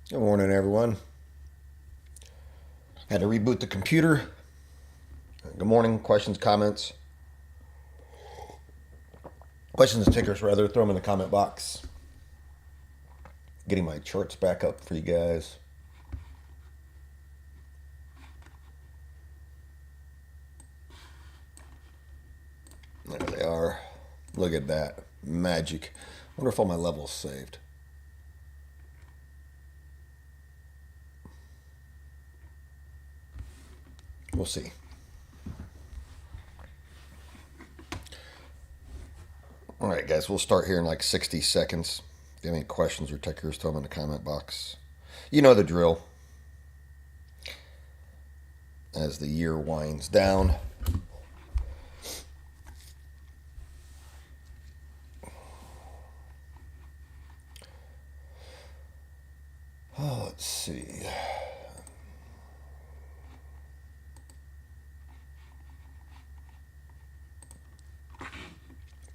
Good morning, everyone. Had to reboot the computer. Good morning. Questions, comments, questions and tickers, rather. Throw them in the comment box. Getting my charts back up for you guys. There they are. Look at that. Magic. Wonder if all my levels saved. We'll see. All right, guys, we'll start here in like 60 seconds. If you have any questions or tickers, throw them in the comment box. You know the drill. As the year winds down, let's see.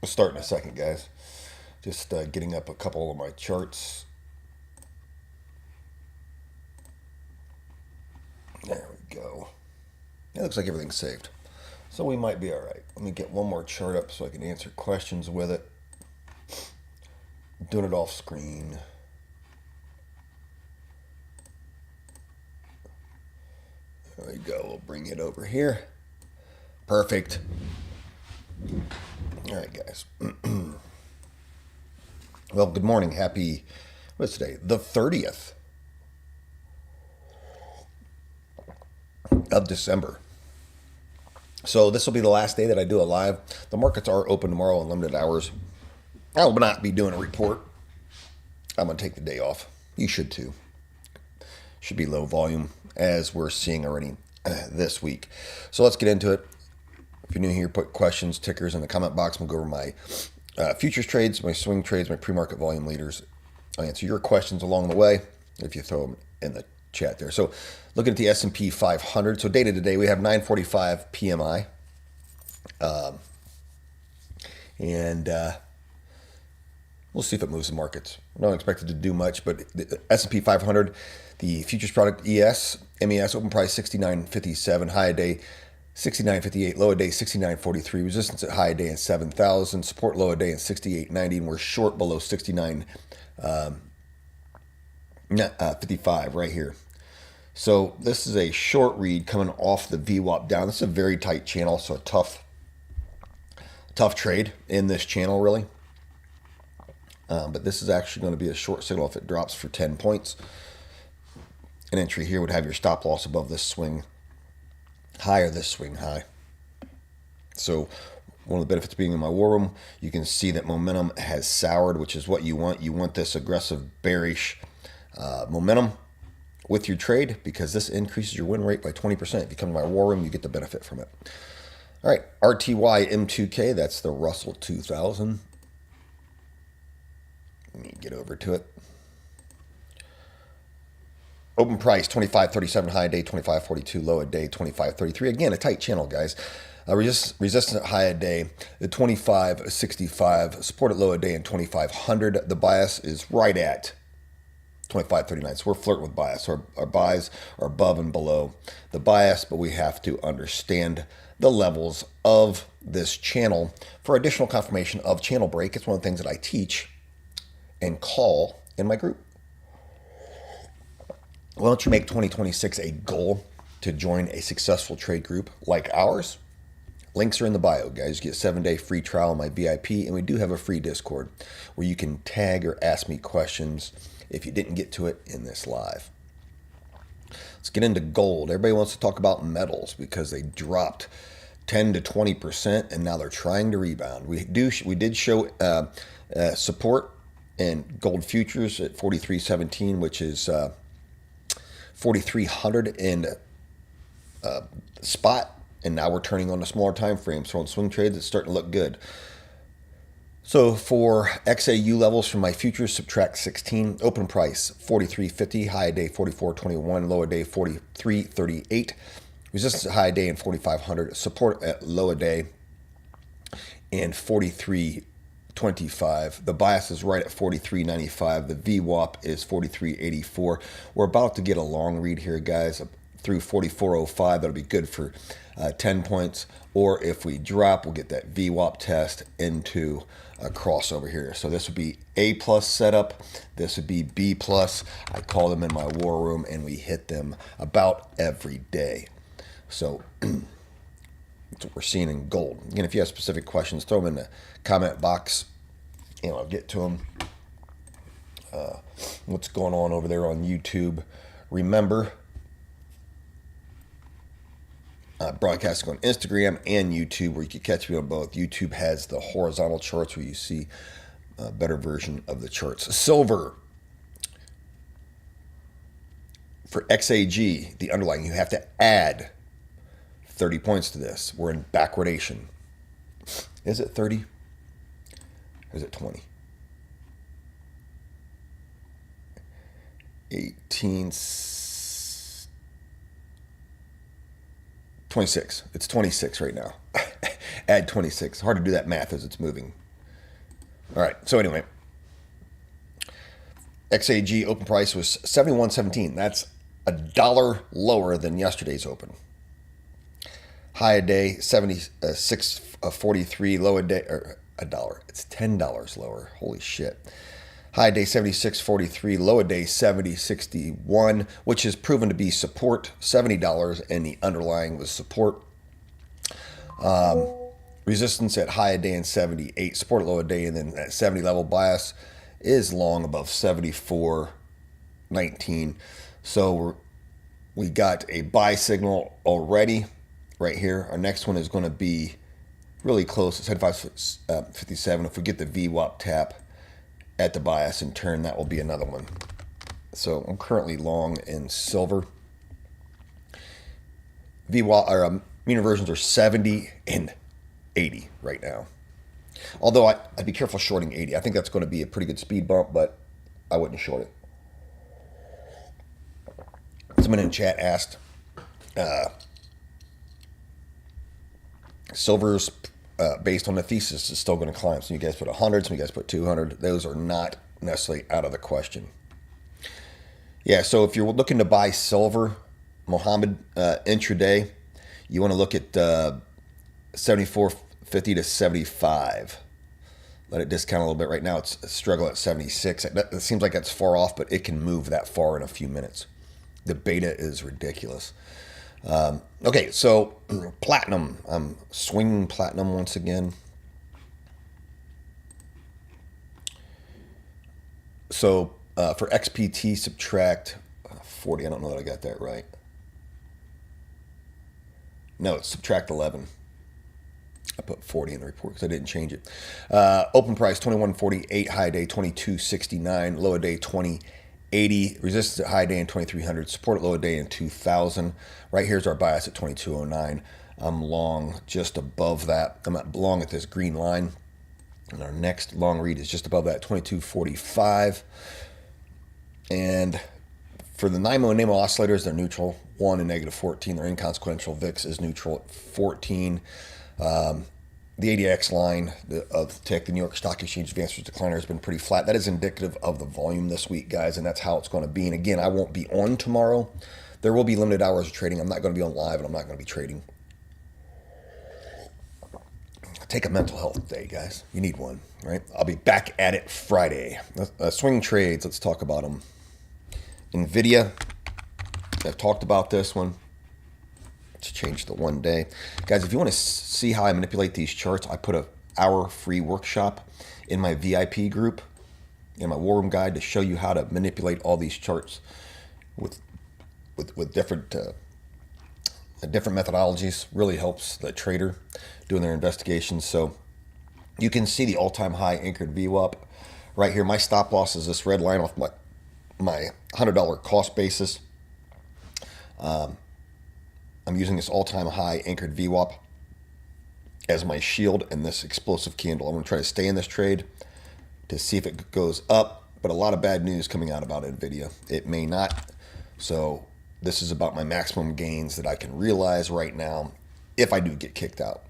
We'll start in a second, guys. Just getting up a couple of my charts. There we go. It looks like everything's saved. So we might be all right. Let me get one more chart up so I can answer questions with it. I'm doing it off screen. There we go. We'll bring it over here. Perfect. All right, guys. Well, good morning. Happy, what's today? The 30th of December. So this will be the last day that I do a live. The markets are open tomorrow on limited hours. I will not be doing a report. I'm going to take the day off. You should too. Should be low volume as we're seeing already this week. So let's get into it. If you're new here, put questions, tickers in the comment box. We'll go over my futures trades, my swing trades, my pre-market volume leaders. I'll answer your questions along the way if you throw them in the chat there. So looking at the S&P 500. So data today, we have 945 PMI. And we'll see if it moves the markets. I don't expect it to do much, but the S&P 500, the futures product MES, open price 69.57, high day 69.58, low a day 69.43, resistance at high day in 7,000, support low a day in 68.90, and we're short below 69.55 right here. So this is a short read coming off the VWAP down. This is a very tight channel, so a tough trade in this channel, really. But this is actually going to be a short signal if it drops for 10 points. An entry here would have your stop loss above this swing high or this swing high. So one of the benefits being in my war room, you can see that momentum has soured, which is what you want. You want this aggressive bearish momentum with your trade because this increases your win rate by 20%. If you come to my war room, you get the benefit from it. All right, RTY M2K, that's the Russell 2000. Let me get over to it. Open price 25.37, high day 25.42, low a day 25.33. Again, a tight channel, guys. Resistance at high a day, the 25.65. Support at low a day in 2500. The bias is right at 25.39. So we're flirting with bias. Our buys are above and below the bias, but we have to understand the levels of this channel for additional confirmation of channel break. It's one of the things that I teach and call in my group. Why don't you make 2026 a goal to join a successful trade group like ours? Links are in the bio, guys. You get a 7-day free trial on my VIP, and we do have a free Discord where you can tag or ask me questions if you didn't get to it in this live. Let's get into gold. Everybody wants to talk about metals because they dropped 10 to 20%, and now they're trying to rebound. We did show support in gold futures at 43.17, which is 4,300 in spot, and now we're turning on the smaller time frame. So on swing trades, it's starting to look good. So for XAU levels from my futures, subtract 16. Open price 43.50, high day 44.21, lower day 43.38. Resistance at high day in 4,500. Support at lower day in 43.20. 25. The bias is right at 43.95. The VWAP is 43.84. We're about to get a long read here, guys, through 44.05. That'll be good for 10 points. Or if we drop, we'll get that VWAP test into a crossover here. So this would be A plus setup. This would be B plus. I call them in my war room, and we hit them about every day. So that's what we're seeing in gold. Again, if you have specific questions, throw them in the comment box, and I'll get to them. What's going on over there on YouTube? Remember, broadcasting on Instagram and YouTube, where you can catch me on both. YouTube has the horizontal charts where you see a better version of the charts. Silver. For XAG, the underlying, you have to add 30 points to this. We're in backwardation. Is it 30? Or is it 20? 18, 26. It's 26 right now. Add 26. Hard to do that math as it's moving. All right. So anyway, XAG open price was 71.17. That's $1 lower than yesterday's open. High a day 76.43. Low a day or $1. It's $10 lower. Holy shit. High day 76.43, low a day 70.61, which has proven to be support, $70, and the underlying was support. Resistance at high a day and 78, support at low a day, and then that 70 level bias is long above 74.19. So we got a buy signal already right here. Our next one is going to be really close at 75.57. If we get the VWAP tap at the bias in turn, that will be another one. So I'm currently long in silver. VWAP or mean reversions are 70 and 80 right now. Although I'd be careful shorting 80. I think that's going to be a pretty good speed bump, but I wouldn't short it. Someone in chat asked, silver's based on the thesis is still going to climb. Some of you guys put 100, some of you guys put 200. Those are not necessarily out of the question. Yeah, so if you're looking to buy silver, Mohammed, intraday, you want to look at 74.50 to 75. Let it discount a little bit. Right now it's a struggle at 76. It seems like that's far off, but it can move that far in a few minutes. The beta is ridiculous. Okay, so platinum. I'm swinging platinum once again. So for XPT, subtract 40. I don't know that I got that right. No, it's subtract 11. I put 40 in the report because I didn't change it. Open price 21.48, high day 22.69, low day 20.80, resistance at high day in 2300, support at low day in 2000. Right here's our bias at 2209. I'm long just above that. I'm not long at this green line. And our next long read is just above that, 2245. And for the NIMO and NAMO oscillators, they're neutral, 1 and negative 14. They're inconsequential. VIX is neutral at 14. The ADX line of the New York Stock Exchange Advanced Decliner has been pretty flat. That is indicative of the volume this week, guys, and that's how it's going to be. And again, I won't be on tomorrow. There will be limited hours of trading. I'm not going to be on live, and I'm not going to be trading. Take a mental health day, guys. You need one, right? I'll be back at it Friday. Swing trades, let's talk about them. NVIDIA, I've talked about this one. Let's change the 1 day. Guys, if you want to see how I manipulate these charts, I put an hour free workshop in my VIP group, in my War Room Guide, to show you how to manipulate all these charts with different methodologies. Really helps the trader doing their investigations. So you can see the all-time high anchored VWAP right here. My stop loss is this red line off my $100 cost basis. I'm using this all-time high anchored VWAP as my shield and this explosive candle. I'm going to try to stay in this trade to see if it goes up, but a lot of bad news coming out about NVIDIA. It may not. So this is about my maximum gains that I can realize right now if I do get kicked out.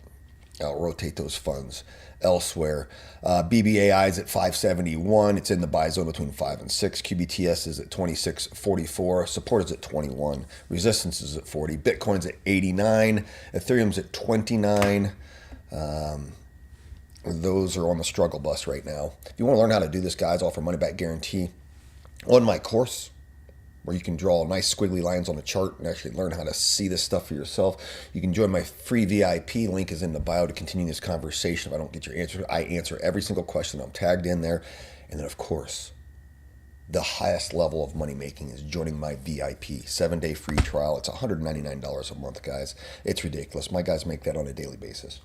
I'll rotate those funds elsewhere. BBAI is at 571. It's in the buy zone between 5 and 6. QBTS is at 26.44. Support is at 21. Resistance is at 40. Bitcoin's at 89. Ethereum's at 29. Those are on the struggle bus right now. If you want to learn how to do this, guys, I offer money back guarantee on my course, where you can draw nice squiggly lines on the chart and actually learn how to see this stuff for yourself. You can join my free VIP. Link is in the bio to continue this conversation. If I don't get your answer, I answer every single question. I'm tagged in there. And then, of course, the highest level of money making is joining my VIP 7-day free trial. It's $199 a month, guys. It's ridiculous. My guys make that on a daily basis.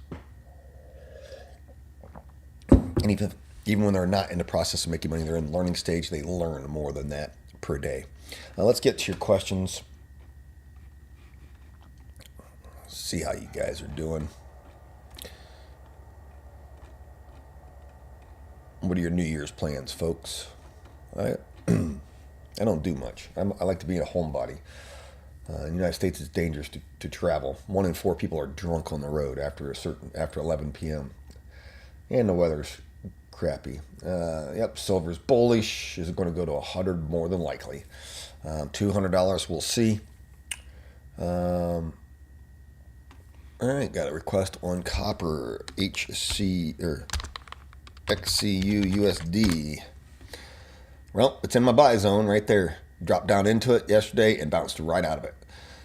And even when they're not in the process of making money, they're in the learning stage, they learn more than that per day. Now let's get to your questions. See how you guys are doing. What are your New Year's plans, folks? I don't do much. I like to be a homebody. In the United States, it's dangerous to travel. 1 in 4 people are drunk on the road after 11 p.m. And the weather's crappy. Yep, silver's bullish. Is it going to go to 100? More than likely. $200, we'll see. All right, got a request on copper HC or XCU USD. Well, it's in my buy zone right there. Dropped down into it yesterday and bounced right out of it.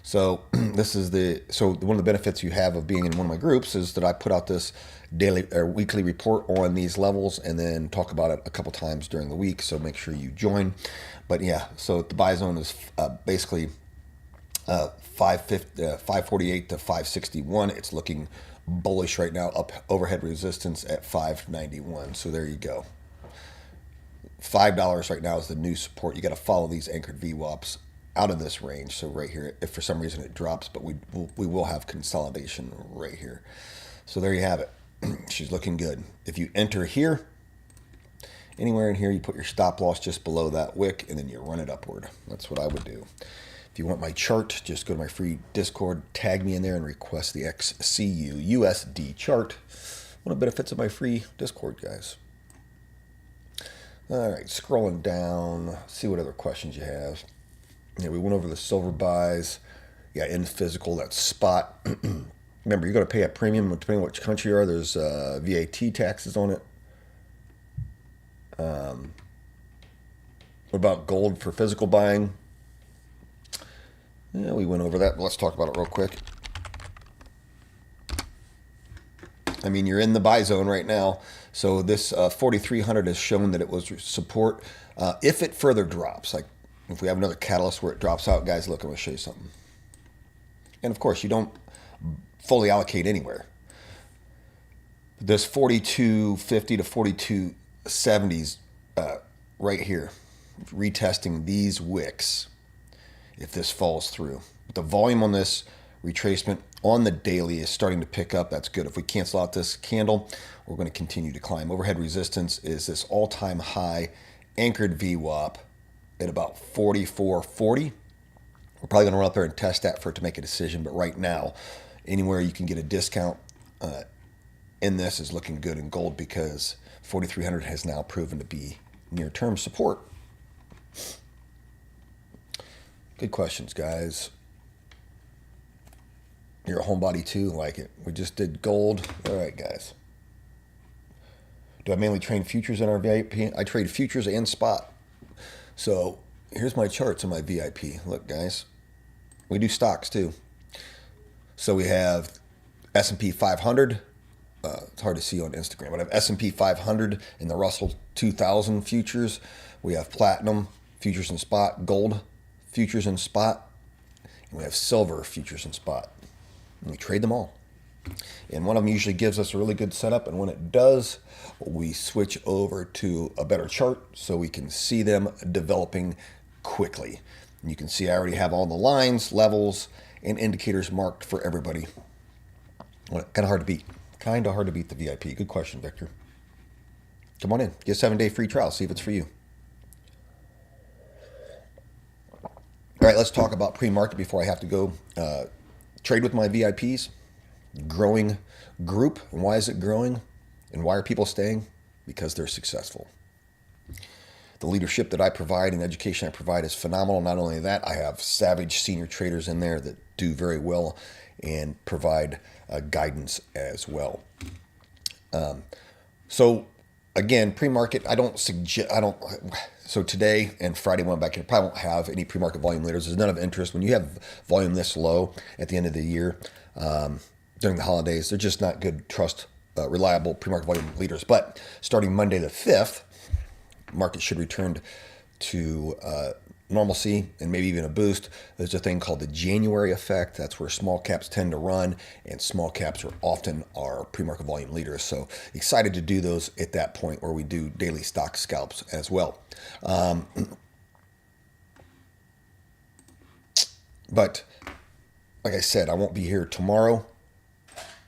So this is one of the benefits you have of being in one of my groups is that I put out this daily or weekly report on these levels and then talk about it a couple times during the week. So make sure you join. But yeah, so the buy zone is basically 548 to 561. It's looking bullish right now. Up overhead resistance at 591. So there you go. $5 right now is the new support. You got to follow these anchored VWAPs out of this range. So right here, if for some reason it drops, but we will have consolidation right here. So there you have it. She's looking good. If you enter here, anywhere in here, you put your stop loss just below that wick, and then you run it upward. That's what I would do. If you want my chart, just go to my free Discord, tag me in there, and request the XCU USD chart. One of the benefits of my free Discord, guys. All right, scrolling down, see what other questions you have. Yeah, we went over the silver buys. Yeah, in physical, that's spot. Remember, you're going to pay a premium depending on which country you are. There's VAT taxes on it. What about gold for physical buying? Yeah, we went over that. Let's talk about it real quick. I mean, you're in the buy zone right now. So this 4,300 has shown that it was support. If it further drops, like if we have another catalyst where it drops out, guys, look, I'm going to show you something. And of course, you don't fully allocate anywhere. This 4250 to 4270s right here, retesting these wicks if this falls through. The volume on this retracement on the daily is starting to pick up. That's good. If we cancel out this candle, we're going to continue to climb. Overhead resistance is this all-time high anchored VWAP at about 44.40. We're probably going to run up there and test that for it to make a decision. But right now, anywhere you can get a discount in this is looking good in gold because 4,300 has now proven to be near-term support. Good questions, guys. You're a homebody too, like it. We just did gold. All right, guys. Do I mainly trade futures in our VIP? I trade futures and spot. So here's my charts on my VIP. Look, guys. We do stocks too. So we have S&P 500. It's hard to see on Instagram, but I have S&P 500 and the Russell 2000 futures. We have platinum futures and spot, gold futures and spot, and we have silver futures and spot. And we trade them all. And one of them usually gives us a really good setup, and when it does, we switch over to a better chart so we can see them developing quickly. And you can see I already have all the lines, levels, and indicators marked for everybody. Well, kind of hard to beat. Kind of hard to beat the VIP. Good question, Victor. Come on in. Get a 7-day free trial. See if it's for you. All right, let's talk about pre-market before I have to go trade with my VIPs. growing group. And why is it growing? And why are people staying? Because they're successful. The leadership that I provide and education I provide is phenomenal. Not only that, I have savage senior traders in there that do very well and provide guidance as well. So again, pre-market, so today and Friday went back, I probably won't have any pre-market volume leaders. There's none of interest. When you have volume this low at the end of the year, during the holidays, they're just not good, reliable pre-market volume leaders. But starting Monday the 5th, market should return to normalcy and maybe even a boost. There's a thing called the January effect. That's where small caps tend to run, and small caps are often our pre-market volume leaders. So excited to do those at that point where we do daily stock scalps as well. But like I said, I won't be here tomorrow.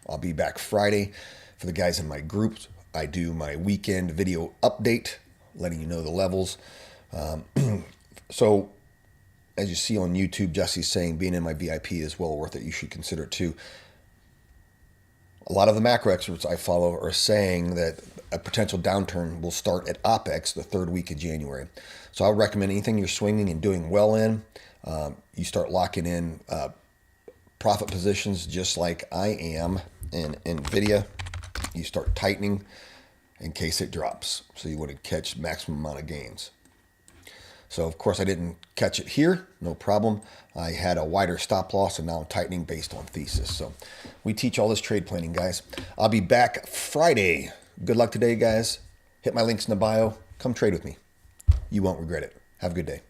I'll be back Friday. For the guys in my groups, I do my weekend video update, letting you know the levels. So as you see on YouTube, Jesse's saying being in my VIP is well worth it. You should consider it too. A lot of the macro experts I follow are saying that a potential downturn will start at OPEX the third week of January. So I would recommend anything you're swinging and doing well in, you start locking in profit positions just like I am in NVIDIA. You start tightening in case it drops. So you want to catch maximum amount of gains. So of course I didn't catch it here, no problem. I had a wider stop loss and now I'm tightening based on thesis. So we teach all this trade planning, guys. I'll be back Friday. Good luck today, guys. Hit my links in the bio. Come trade with me. You won't regret it. Have a good day.